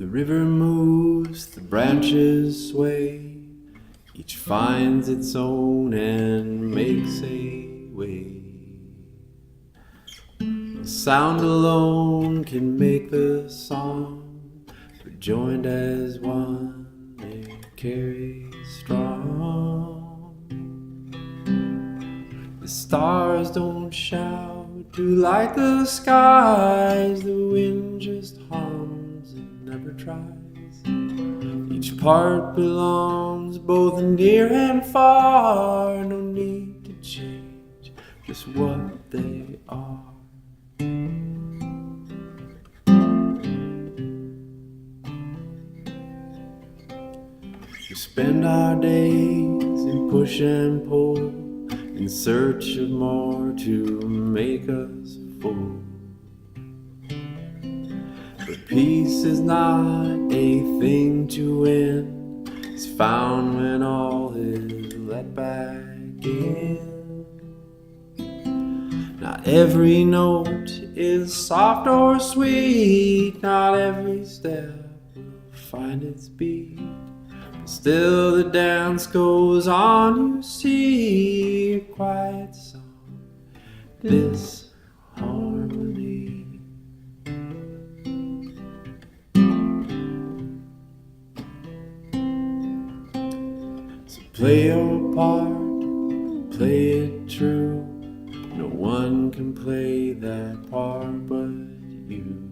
The river moves, the branches sway, each finds its own and makes a way. The sound alone can make the song, but joined as one they carry strong. The stars don't shout to light the skies, the wind just hums and never tries. Each part belongs both near and far, no need to change just what they are. We spend our days in push and pull, in search of more to make us full. But peace is not a thing to win, it's found when all is let back in. Not every note is soft or sweet, not every step will find its beat. Still the dance goes on, you see, a quiet song, this harmony. So play your part, play it true, no one can play that part but you.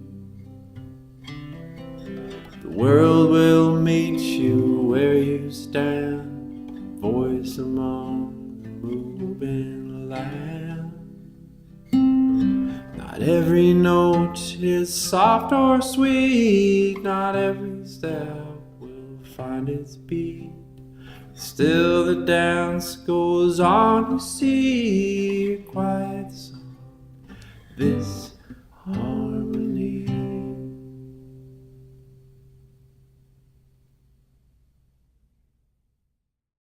The world will meet you where you stand, voice among the moving land. Not every note is soft or sweet, not every step will find its beat. Still the dance goes on, you see, a quiet song, this